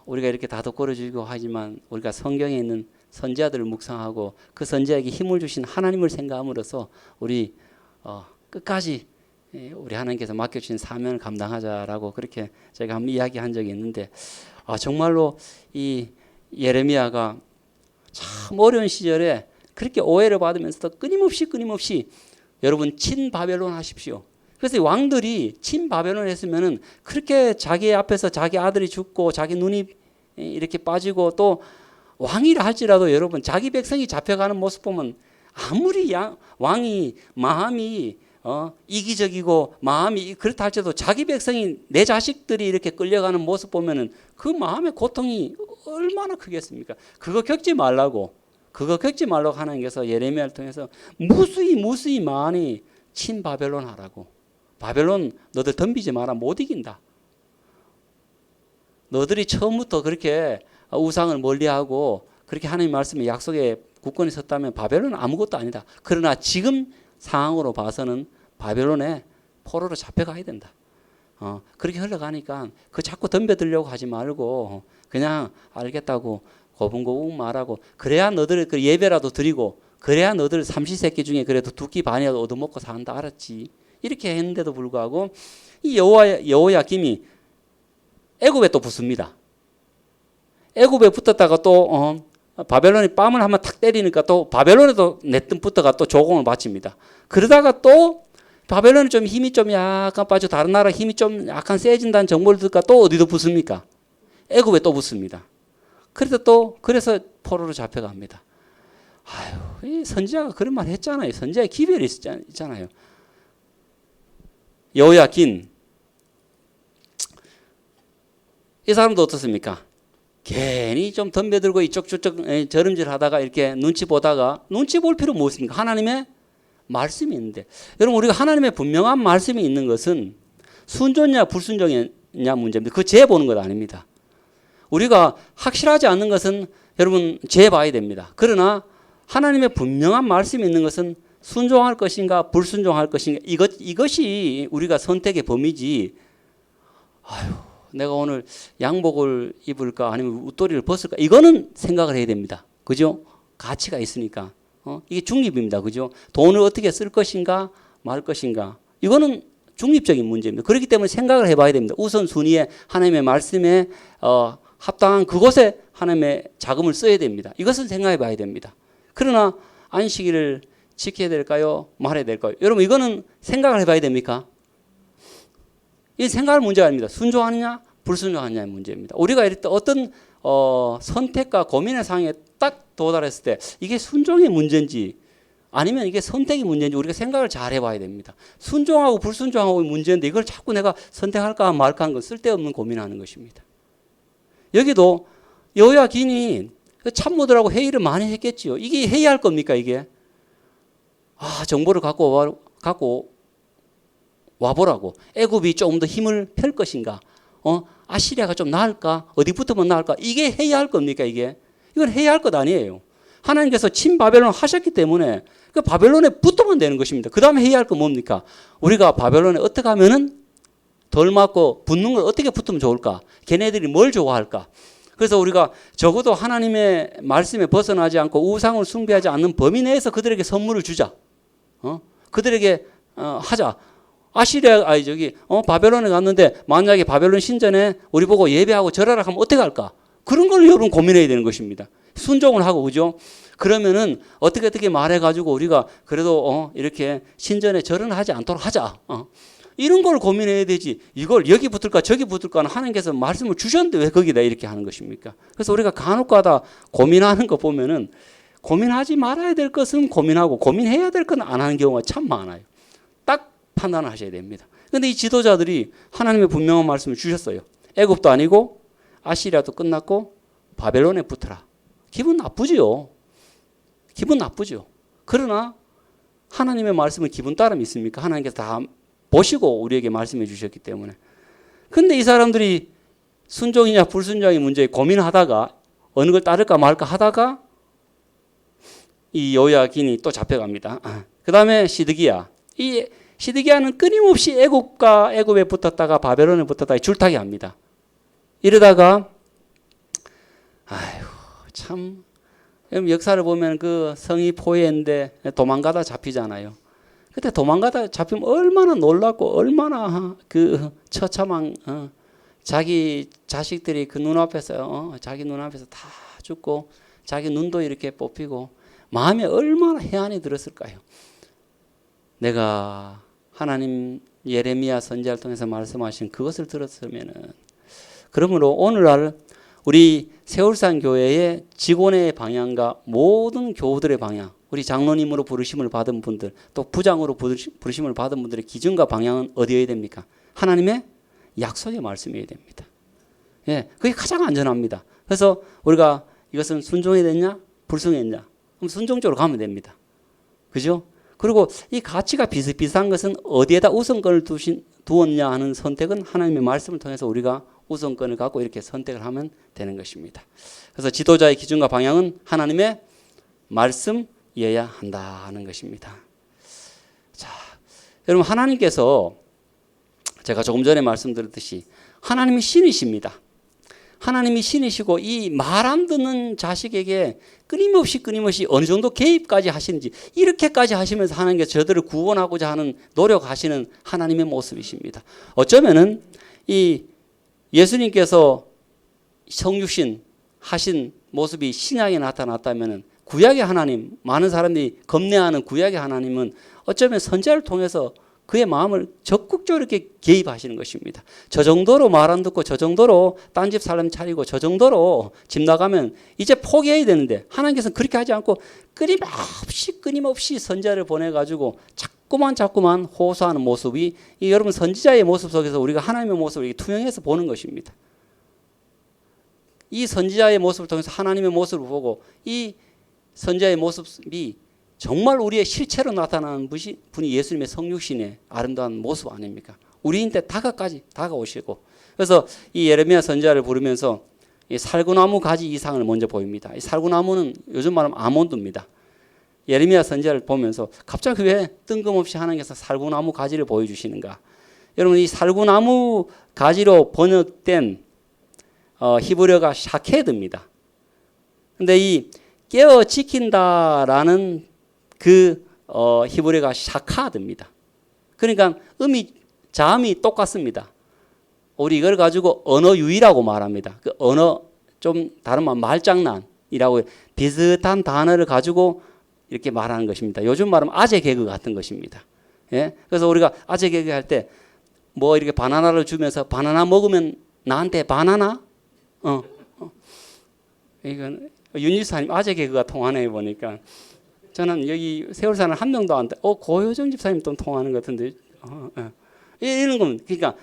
우리가 이렇게 다독거려주고 하지만 우리가 성경에 있는 선지자들을 묵상하고 그 선지자에게 힘을 주신 하나님을 생각함으로써 우리 끝까지 우리 하나님께서 맡겨주신 사명을 감당하자라고 그렇게 제가 한번 이야기한 적이 있는데 정말로 이 예레미야가 참 어려운 시절에 그렇게 오해를 받으면서도 끊임없이 여러분 친 바벨론 하십시오. 그래서 왕들이 친 바벨론 했으면은 그렇게 자기 앞에서 자기 아들이 죽고 자기 눈이 이렇게 빠지고 또 왕이라 할지라도 여러분 자기 백성이 잡혀가는 모습 보면 아무리 왕이 마음이 이기적이고 마음이 그렇다 할지라도 자기 백성이 내 자식들이 이렇게 끌려가는 모습 보면은 그 마음의 고통이 얼마나 크겠습니까? 그거 겪지 말라고 하나님께서 예레미야를 통해서 무수히 많이 친 바벨론 하라고. 바벨론 너들 덤비지 마라. 못 이긴다. 너들이 처음부터 그렇게 우상을 멀리하고 그렇게 하나님 말씀에 약속에 굳건히 섰다면 바벨론은 아무것도 아니다. 그러나 지금 상황으로 봐서는 바벨론에 포로로 잡혀가야 된다. 그렇게 흘러가니까 그 자꾸 덤벼들려고 하지 말고 그냥 알겠다고 고분고분 말하고 그래야 너들 그 예배라도 드리고 그래야 너들 삼시세끼 중에 그래도 두 끼 반이라도 얻어먹고 산다 알았지. 이렇게 했는데도 불구하고 이 여호야김이 애굽에 또 붙습니다. 애굽에 붙었다가 또 바벨론이 뺨을 한번 탁 때리니까 또 바벨론에도 내뜸 붙어가 또 조공을 바칩니다. 그러다가 또 바벨론이 좀 힘이 좀 약간 빠져 다른 나라 힘이 좀 약간 세진다는 정보를 듣니까 또 어디도 붙습니까? 애굽에 또 붙습니다. 그래서 포로로 잡혀갑니다. 아유, 이 선지자가 그런 말 했잖아요. 선지자의 기별이 있잖아요. 여호야긴 이 사람도 어떻습니까? 괜히 좀 덤벼들고 이쪽 저쪽 저름질하다가 이렇게 눈치 보다가 눈치 볼 필요 뭐 있습니까? 하나님의 말씀이 있는데 여러분 우리가 하나님의 분명한 말씀이 있는 것은 순종이냐 불순종이냐 문제입니다. 그 재 보는 것 아닙니다. 우리가 확실하지 않는 것은 여러분 재 봐야 됩니다. 그러나 하나님의 분명한 말씀이 있는 것은 순종할 것인가 불순종할 것인가 이것이 우리가 선택의 범위지. 아유 내가 오늘 양복을 입을까 아니면 웃도리를 벗을까 이거는 생각을 해야 됩니다. 그죠? 가치가 있으니까. 이게 중립입니다. 그죠? 돈을 어떻게 쓸 것인가 말 것인가 이거는 중립적인 문제입니다. 그렇기 때문에 생각을 해봐야 됩니다. 우선순위에 하나님의 말씀에 합당한 그곳에 하나님의 자금을 써야 됩니다. 이것은 생각해 봐야 됩니다. 그러나 안식일을 지켜야 될까요? 말해야 될까요? 여러분 이거는 생각을 해봐야 됩니까? 이 생각할 문제가 아닙니다. 순종하느냐 불순종하느냐의 문제입니다. 우리가 이럴 때 어떤 선택과 고민의 상황에 딱 도달했을 때 이게 순종의 문제인지 아니면 이게 선택의 문제인지 우리가 생각을 잘 해봐야 됩니다. 순종하고 불순종하고 문제인데 이걸 자꾸 내가 선택할까 말까 하는 건 쓸데없는 고민하는 것입니다. 여기도 여호야긴이 참모들하고 회의를 많이 했겠지요. 이게 회의할 겁니까 이게? 정보를 갖고 와보라고. 애굽이 조금 더 힘을 펼 것인가? 아시리아가 좀 나을까? 어디 붙으면 나을까? 이게 회의할 겁니까 이게? 이건 회의할 것 아니에요. 하나님께서 친바벨론 하셨기 때문에 그 바벨론에 붙으면 되는 것입니다. 그 다음에 회의할 건 뭡니까? 우리가 바벨론에 어떻게 하면은 덜 맞고 붙는 걸 어떻게 붙으면 좋을까? 걔네들이 뭘 좋아할까? 그래서 우리가 적어도 하나님의 말씀에 벗어나지 않고 우상을 숭배하지 않는 범위 내에서 그들에게 선물을 주자. 그들에게 하자. 바벨론에 갔는데 만약에 바벨론 신전에 우리 보고 예배하고 절하라 하면 어떻게 할까? 그런 걸 여러분 고민해야 되는 것입니다. 순종을 하고 그죠? 그러면은 어떻게 말해가지고 우리가 그래도 이렇게 신전에 절은 하지 않도록 하자. 이런 걸 고민해야 되지. 이걸 여기 붙을까 저기 붙을까는 하나님께서 말씀을 주셨는데 왜 거기다 이렇게 하는 것입니까? 그래서 우리가 간혹가다 고민하는 거 보면은 고민하지 말아야 될 것은 고민하고 고민해야 될 건 안 하는 경우가 참 많아요. 딱 판단을 하셔야 됩니다. 그런데 이 지도자들이 하나님의 분명한 말씀을 주셨어요. 애굽도 아니고 아시리아도 끝났고 바벨론에 붙어라. 기분 나쁘지요. 기분 나쁘죠. 그러나 하나님의 말씀은 기분 따름 있습니까? 하나님께서 다 보시고 우리에게 말씀해 주셨기 때문에. 근데 이 사람들이 순종이냐 불순종의 문제에 고민하다가 어느 걸 따를까 말까 하다가 이 여호야긴이 또 잡혀갑니다. 그 다음에 시드기야. 이 시드기야는 끊임없이 애굽에 붙었다가 바벨론에 붙었다가 줄타기 합니다. 이러다가 참 역사를 보면 그 성이 포위인데 도망가다 잡히잖아요. 그때 도망가다 잡히면 얼마나 놀랍고 얼마나 그 처참한 자기 자식들이 그 눈앞에서 자기 눈앞에서 다 죽고 자기 눈도 이렇게 뽑히고 마음에 얼마나 해안이 들었을까요? 내가 하나님 예레미야 선지자를 통해서 말씀하신 그것을 들었으면은 그러므로 오늘날 우리 세월산 교회의 직원의 방향과 모든 교우들의 방향, 우리 장로님으로 부르심을 받은 분들, 또 부장으로 부르심을 받은 분들의 기준과 방향은 어디여야 됩니까? 하나님의 약속의 말씀이어야 됩니다. 예, 그게 가장 안전합니다. 그래서 우리가 이것은 순종해야 되냐, 불순종했냐? 그럼 순종적으로 가면 됩니다. 그죠? 그리고 이 가치가 비슷비슷한 것은 어디에다 우선권을 두었냐 하는 선택은 하나님의 말씀을 통해서 우리가 우선권을 갖고 이렇게 선택을 하면 되는 것입니다. 그래서 지도자의 기준과 방향은 하나님의 말씀이어야 한다는 것입니다. 자, 여러분 하나님께서 제가 조금 전에 말씀드렸듯이 하나님이 신이십니다. 하나님이 신이시고 이 말 안 듣는 자식에게 끊임없이 어느 정도 개입까지 하시는지 이렇게까지 하시면서 하나님께서 저들을 구원하고자 하는 노력하시는 하나님의 모습이십니다. 어쩌면은 이 예수님께서 성육신 하신 모습이 신약에 나타났다면은 구약의 하나님, 많은 사람들이 겁내하는 구약의 하나님은 어쩌면 선지자를 통해서 그의 마음을 적극적으로 이렇게 개입하시는 것입니다. 저 정도로 말 안 듣고 저 정도로 딴 집 사람 차리고 저 정도로 집 나가면 이제 포기해야 되는데 하나님께서는 그렇게 하지 않고 끊임없이 선지자를 보내가지고 자꾸만 호소하는 모습이 이 여러분 선지자의 모습 속에서 우리가 하나님의 모습을 이렇게 투영해서 보는 것입니다. 이 선지자의 모습을 통해서 하나님의 모습을 보고 이 선지자의 모습이 정말 우리의 실체로 나타나는 분이 예수님의 성육신의 아름다운 모습 아닙니까? 우리인데 다가오시고 그래서 이 예레미야 선지자를 부르면서 이 살구나무 가지 이상을 먼저 보입니다. 이 살구나무는 요즘 말하면 아몬드입니다. 예레미야 선지자를 보면서 갑자기 왜 뜬금없이 하나님께서 살구나무 가지를 보여주시는가? 여러분 이 살구나무 가지로 번역된 히브리어가 샤케드입니다. 근데 이 깨어 지킨다라는 그 히브리어가 샤카드입니다. 그러니까 자음이 똑같습니다. 우리 이걸 가지고 언어 유희라고 말합니다. 그 언어 좀 다른 말 말장난이라고 비슷한 단어를 가지고 이렇게 말하는 것입니다. 요즘 말하면 아재 개그 같은 것입니다. 예? 그래서 우리가 아재 개그 할 때 뭐 이렇게 바나나를 주면서 바나나 먹으면 나한테 바나나? 이건 윤지사님 아재 개그가 통하네 보니까. 저는 여기 세월 사는 한 명도 안 돼. 고효정 집사님 또 통하는 것 같은데. 이런 건 그러니까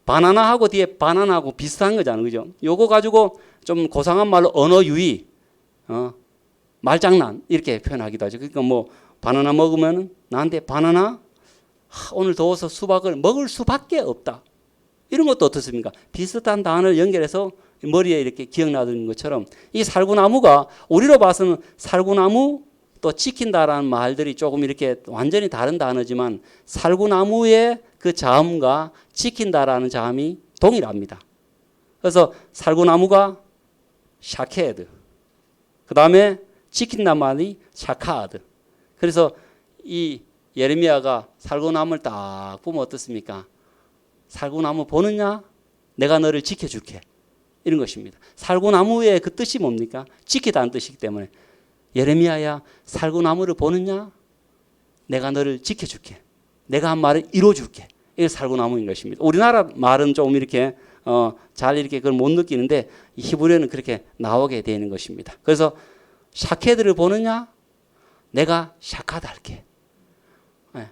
바나나하고 뒤에 바나나하고 비슷한 거잖아요, 그죠? 요거 가지고 좀 고상한 말로 언어 유희, 말장난 이렇게 표현하기도 하죠. 그러니까 뭐 바나나 먹으면 나한테 바나나 오늘 더워서 수박을 먹을 수밖에 없다. 이런 것도 어떻습니까? 비슷한 단어를 연결해서 머리에 이렇게 기억나는 것처럼 이 살구나무가 우리로 봐서는 살구나무 또 지킨다라는 말들이 조금 이렇게 완전히 다른 단어지만 살구나무의 그 자음과 지킨다라는 자음이 동일합니다. 그래서 살구나무가 샤케드, 그 다음에 지킨다는 말이 샤카드. 그래서 이 예레미야가 살구나무를 딱 보면 어떻습니까? 살구나무 보느냐? 내가 너를 지켜줄게. 이런 것입니다. 살구나무의 그 뜻이 뭡니까? 지키다는 뜻이기 때문에 예레미야야 살구나무를 보느냐? 내가 너를 지켜줄게. 내가 한 말을 이루어줄게. 이게 살구나무인 것입니다. 우리나라 말은 조금 이렇게 잘 이렇게 그걸 못 느끼는데 히브리어는 그렇게 나오게 되는 것입니다. 그래서 샤케드를 보느냐? 내가 샤카다 할게. 네.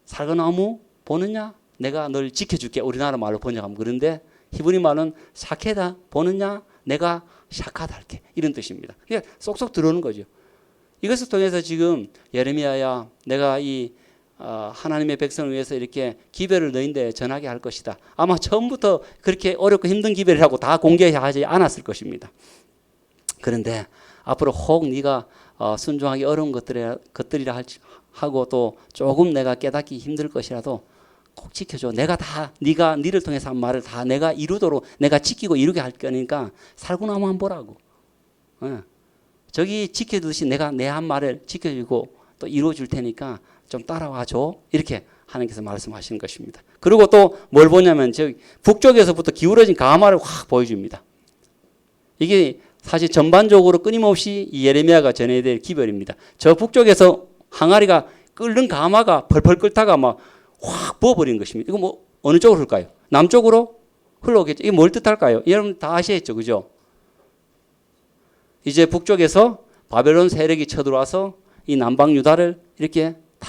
살구나무 보느냐? 내가 널 지켜줄게. 우리나라 말로 번역하면 그런데 히브리 말은 샤케다 보느냐? 내가 샤카다 할게. 이런 뜻입니다. 그냥 쏙쏙 들어오는 거죠. 이것을 통해서 지금 예레미야야 내가 이 하나님의 백성을 위해서 이렇게 기별을 너희인데 전하게 할 것이다. 아마 처음부터 그렇게 어렵고 힘든 기별이라고 다 공개하지 않았을 것입니다. 그런데 앞으로 혹 네가 순종하기 어려운 것들이라 하고 또 조금 내가 깨닫기 힘들 것이라도 꼭 지켜줘. 내가 다 네가 니를 통해서 한 말을 다 내가 이루도록 내가 지키고 이루게 할 거니까 살구나무 한번 보라고. 저기 지켜주듯이 내가 내 한 말을 지켜주고 또 이루어줄 테니까 좀 따라와줘. 이렇게 하나님께서 말씀하시는 것입니다. 그리고 또 뭘 보냐면 저기 북쪽에서부터 기울어진 가마를 확 보여줍니다. 이게 사실 전반적으로 끊임없이 이 예레미야가 전해야 될 기별입니다. 저 북쪽에서 항아리가 끓는 가마가 펄펄 끓다가 막 확 부어버리는 것입니다. 이거 뭐 어느 쪽으로 흘까요? 남쪽으로 흘러오겠죠. 이게 뭘 뜻할까요? 여러분 다 아시겠죠, 그죠? 이제 북쪽에서 바벨론 세력이 쳐들어와서 이 남방 유다를 이렇게 다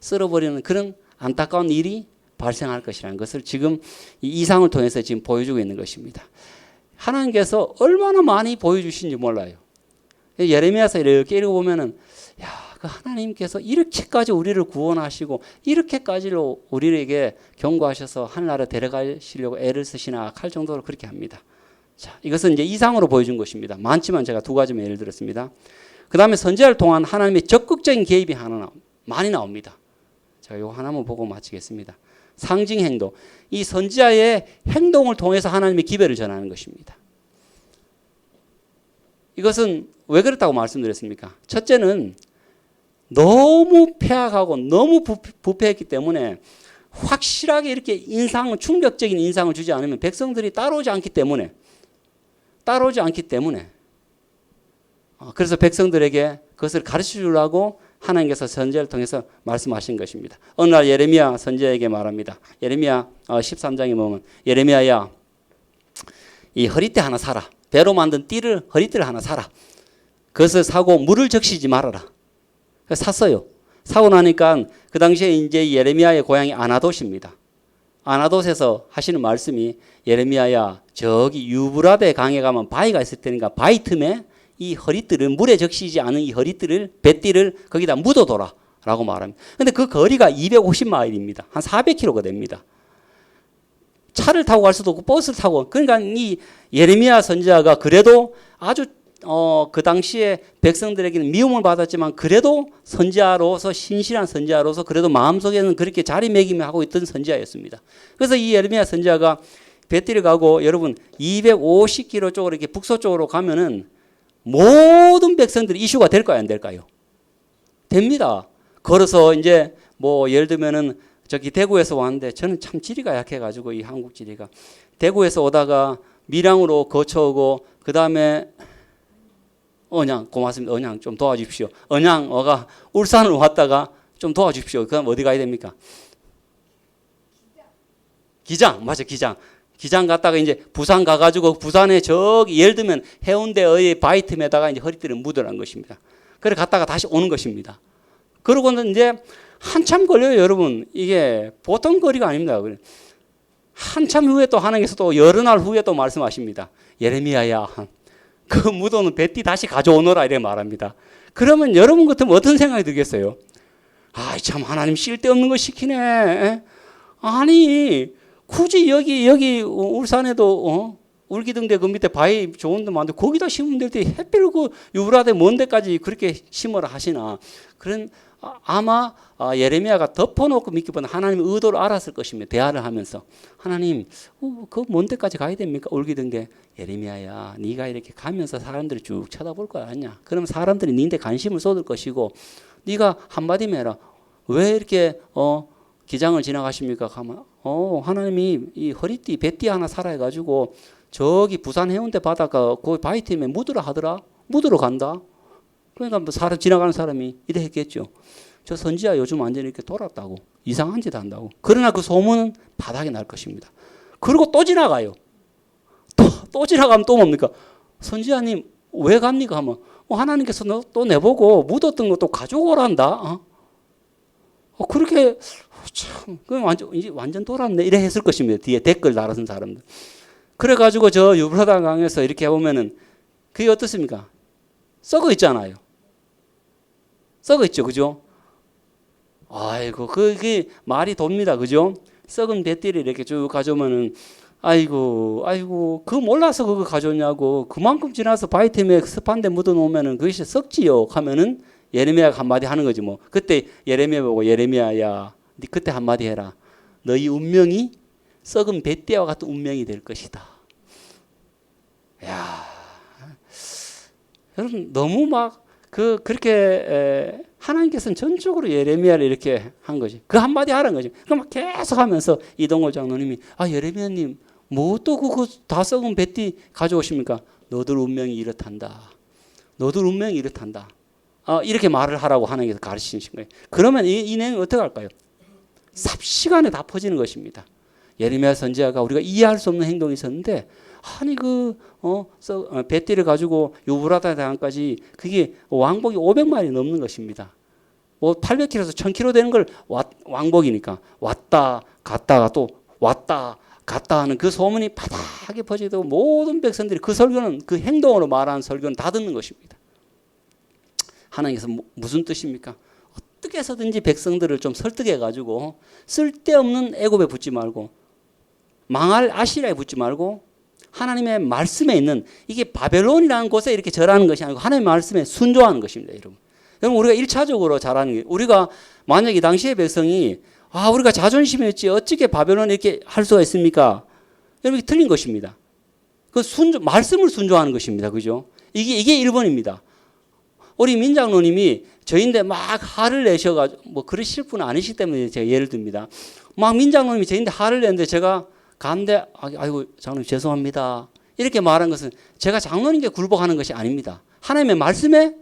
쓸어버리는 그런 안타까운 일이 발생할 것이라는 것을 지금 이 이상을 통해서 지금 보여주고 있는 것입니다. 하나님께서 얼마나 많이 보여주신지 몰라요. 예레미야서 이렇게 읽어보면은 그 하나님께서 이렇게까지 우리를 구원하시고 이렇게까지로 우리에게 경고하셔서 하늘나라 데려가시려고 애를 쓰시나 할 정도로 그렇게 합니다. 자, 이것은 이제 이상으로 보여준 것입니다. 많지만 제가 두 가지만 예를 들었습니다. 그 다음에 선지자를 통한 하나님의 적극적인 개입이 많이 나옵니다. 제가 이거 하나만 보고 마치겠습니다. 상징 행동. 이 선지자의 행동을 통해서 하나님의 기별을 전하는 것입니다. 이것은 왜 그렇다고 말씀드렸습니까? 첫째는 너무 패악하고 너무 부패했기 때문에 확실하게 이렇게 충격적인 인상을 주지 않으면 백성들이 따라오지 않기 때문에 그래서 백성들에게 그것을 가르쳐 주려고 하나님께서 선지자를 통해서 말씀하신 것입니다. 어느 날 예레미야 선지자에게 말합니다. 예레미야 13장에 보면 예레미야야 이 허리띠 하나 사라. 배로 만든 허리띠를 하나 사라. 그것을 사고 물을 적시지 말아라. 그래서 샀어요. 사고 나니까 그 당시에 이제 예레미야의 고향이 아나돗입니다. 아나돗에서 하시는 말씀이 예레미야야 저기 유브라데 강에 가면 바위가 있을 테니까 바위 틈에 이 허리띠를 물에 적시지 않은 이 허리띠를 배띠를 거기다 묻어둬라 라고 말합니다. 그런데 그 거리가 250마일입니다. 한 400km가 됩니다. 차를 타고 갈 수도 없고 버스를 타고 그러니까 이 예레미야 선지자가 그래도 아주 그 당시에 백성들에게는 미움을 받았지만 그래도 선지자로서 신실한 선지자로서 그래도 마음속에는 그렇게 자리매김하고 있던 선지자였습니다. 그래서 이 예레미야 선지자가 배띠를 가고 여러분 250km 쪽으로 이렇게 북서쪽으로 가면은 모든 백성들이 이슈가 될까요, 안 될까요? 됩니다. 걸어서 이제 뭐 예를 들면은 저기 대구에서 왔는데 저는 참 지리가 약해가지고 이 한국 지리가 대구에서 오다가 밀양으로 거쳐오고 그 다음에 고맙습니다. 언양 좀 도와주십시오. 언양어가 울산으로 왔다가 좀 도와주십시오. 그럼 어디 가야 됩니까? 기장 맞아 기장. 기장 갔다가 이제 부산 가가지고 부산에 저기 예를 들면 해운대의 바위 틈에다가 이제 허리띠를 묻으라는 것입니다. 그래 갔다가 다시 오는 것입니다. 그러고는 이제 한참 걸려요, 여러분. 이게 보통 거리가 아닙니다. 한참 후에 또 하나님께서 또 여러 날 후에 또 말씀하십니다. 예레미야야, 그 묻어놓은 배띠 다시 가져오너라 이렇게 말합니다. 그러면 여러분 같으면 어떤 생각이 들겠어요? 참 하나님 쓸데없는 거 시키네. 아니 굳이 여기 울산에도 울기등대 그 밑에 바위 좋은 데 많은데 거기다 심으면 될 때 햇빛을 그 유브라데 먼 데까지 그렇게 심으라 하시나. 그런 아마 예레미야가 덮어놓고 믿기보다 하나님의 의도를 알았을 것입니다. 대화를 하면서 하나님 그 먼 데까지 가야 됩니까? 울기등대. 예레미야야 네가 이렇게 가면서 사람들이 쭉 쳐다볼 거 아니냐. 그러면 사람들이 네한테 관심을 쏟을 것이고 네가 한마디만 해라. 왜 이렇게 기장을 지나가십니까? 가면 하나님이 이 허리띠 배띠 하나 사라 해가지고 저기 부산 해운대 바닷가 그 바위팀에 묻으러 하더라. 묻으러 간다. 그러니까 뭐 지나가는 사람이 이래 했겠죠. 저 선지자 요즘 완전히 이렇게 돌았다고 이상한 짓 한다고. 그러나 그 소문은 바닥에 날 것입니다. 그리고 또 지나가요. 또 지나가면 또 뭡니까? 선지자님 왜 갑니까? 하면 하나님께서 또 내보고 묻었던 것도 가져오란다. 그렇게 참 완전 돌았네 이래 했을 것입니다. 뒤에 댓글 달아준 사람들. 그래가지고 저 유브라데 강에서 이렇게 해보면은 그게 어떻습니까? 썩어 있잖아요. 썩어 있죠, 그죠? 아이고 그게 말이 돕니다, 그죠? 썩은 배띠를 이렇게 쭉 가져오면은 아이고 그 몰라서 그거 가져오냐고. 그만큼 지나서 바위템에 습한 데 묻어놓으면은 그것이 썩지요 하면은 예레미야가 한마디 하는 거지 뭐. 그때 예레미야 보고 예레미야야 네 그때 한마디 해라. 너희 운명이 썩은 배띠와 같은 운명이 될 것이다. 야, 여러분 너무 막 그렇게 하나님께서는 전적으로 예레미야를 이렇게 한 거지. 그 한마디 하라는 거지. 그럼 막 계속 하면서 이동호 장로님이 예레미야님 뭐 또 그거 다 썩은 배띠 가져오십니까? 너들 운명이 이렇단다. 너들 운명이 이렇단다. 이렇게 말을 하라고 하나님께서 가르치신 거예요. 그러면 이 내용이 어떻게 할까요? 삽시간에 다 퍼지는 것입니다. 예레미야 선지자가 우리가 이해할 수 없는 행동이 있었는데 아니 배띠를 가지고 유브라데 강까지 그게 왕복이 500마일이 넘는 것입니다. 뭐 800km에서 1000km 되는 걸 왕복이니까 왔다 갔다가 또 왔다 갔다 하는 그 소문이 바닥에 퍼지고 모든 백성들이 그 설교는 그 행동으로 말하는 설교는 다 듣는 것입니다. 하나님께서 무슨 뜻입니까? 어떻게 해서든지 백성들을 좀 설득해가지고 쓸데없는 애굽에 붙지 말고 망할 아시리아에 붙지 말고 하나님의 말씀에 있는 이게 바벨론이라는 곳에 이렇게 절하는 것이 아니고 하나님의 말씀에 순종하는 것입니다. 여러분 우리가 1차적으로 잘하는 게 우리가 만약에 당시의 백성이 아, 우리가 자존심이 있지 어떻게 바벨론에 이렇게 할 수가 있습니까? 여러분, 틀린 것입니다. 그 말씀을 순종하는 것입니다. 그죠? 이게 1번입니다. 우리 민장로님이 저인데 막 화를 내셔가지고, 뭐 그러실 분은 아니시기 때문에 제가 예를 듭니다. 막 민장로님이 저인데 화를 내는데 제가 간대, 아이고, 장로님 죄송합니다. 이렇게 말한 것은 제가 장로님께 굴복하는 것이 아닙니다. 하나님의 말씀에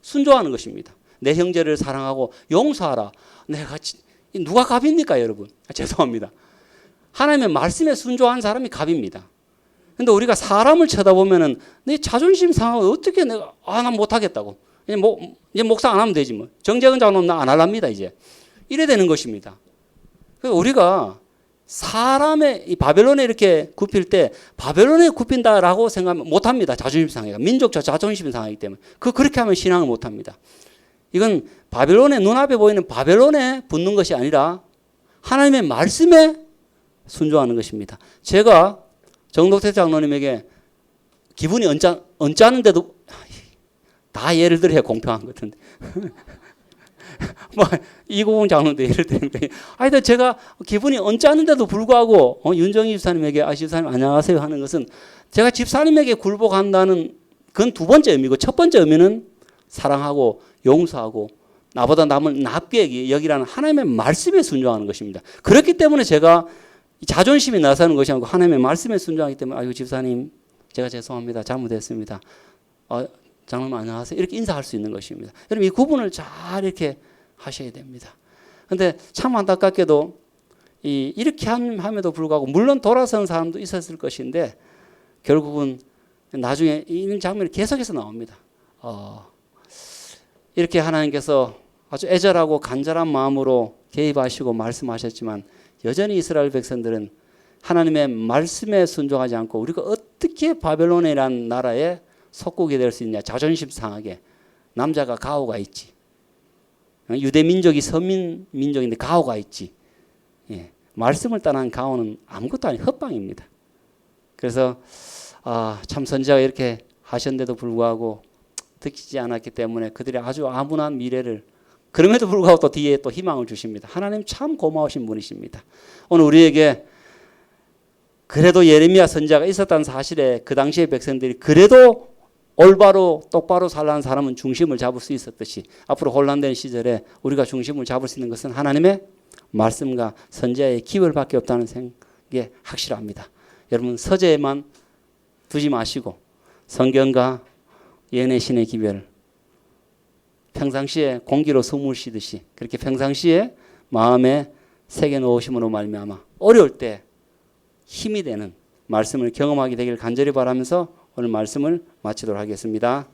순종하는 것입니다. 내 형제를 사랑하고 용서하라. 내가 누가 갑입니까, 여러분? 죄송합니다. 하나님의 말씀에 순종한 사람이 갑입니다. 근데 우리가 사람을 쳐다보면은 내 자존심 상하고 어떻게 내가 난 못하겠다고 이제 목사 안 하면 되지 뭐 정재근 장로는 나 안 할랍니다 이제 이래 되는 것입니다. 우리가 사람의 이 바벨론에 이렇게 굽힐 때 바벨론에 굽힌다라고 생각하면 못합니다. 자존심 상해가 민족적 자존심 상하기 때문에 그렇게 하면 신앙을 못합니다. 이건 바벨론의 눈앞에 보이는 바벨론에 붙는 것이 아니라 하나님의 말씀에 순종하는 것입니다. 제가 정독태 장로님에게 기분이 언짢은데도 다 예를 들어야 공평한 것 같은데 뭐 이고봉 장로도 예를 들면 하여튼 제가 기분이 언짢은데도 불구하고 윤정희 집사님에게 집사님 안녕하세요 하는 것은 제가 집사님에게 굴복한다는 그건 두 번째 의미고 첫 번째 의미는 사랑하고 용서하고 나보다 남을 낫게 여기라는 하나님의 말씀에 순종하는 것입니다. 그렇기 때문에 제가 자존심이 나서는 것이 아니고 하나님의 말씀에 순종하기 때문에 아이고 집사님 제가 죄송합니다. 잘못했습니다. 장로님 안녕하세요. 이렇게 인사할 수 있는 것입니다. 여러분 이 구분을 잘 이렇게 하셔야 됩니다. 그런데 참 안타깝게도 이렇게 함에도 불구하고 물론 돌아서는 사람도 있었을 것인데 결국은 나중에 이런 장면이 계속해서 나옵니다. 이렇게 하나님께서 아주 애절하고 간절한 마음으로 개입하시고 말씀하셨지만 여전히 이스라엘 백성들은 하나님의 말씀에 순종하지 않고 우리가 어떻게 바벨론이라는 나라에 속국이 될 수 있냐. 자존심 상하게. 남자가 가오가 있지. 유대 민족이 서민 민족인데 가오가 있지. 예. 말씀을 떠난 가오는 아무것도 아닌 헛방입니다. 그래서 참 선지자가 이렇게 하셨는데도 불구하고 듣지 않았기 때문에 그들이 아주 암울한 미래를 그럼에도 불구하고 또 뒤에 또 희망을 주십니다. 하나님 참 고마우신 분이십니다. 오늘 우리에게 그래도 예레미야 선지자가 있었다는 사실에 그 당시의 백성들이 그래도 올바로 똑바로 살라는 사람은 중심을 잡을 수 있었듯이 앞으로 혼란된 시절에 우리가 중심을 잡을 수 있는 것은 하나님의 말씀과 선지자의 기별밖에 없다는 생각이 확실합니다. 여러분 서재에만 두지 마시고 성경과 예언의 신의 기별 평상시에 공기로 숨을 쉬듯이 그렇게 평상시에 마음에 새겨 놓으심으로 말미암아 어려울 때 힘이 되는 말씀을 경험하게 되길 간절히 바라면서 오늘 말씀을 마치도록 하겠습니다.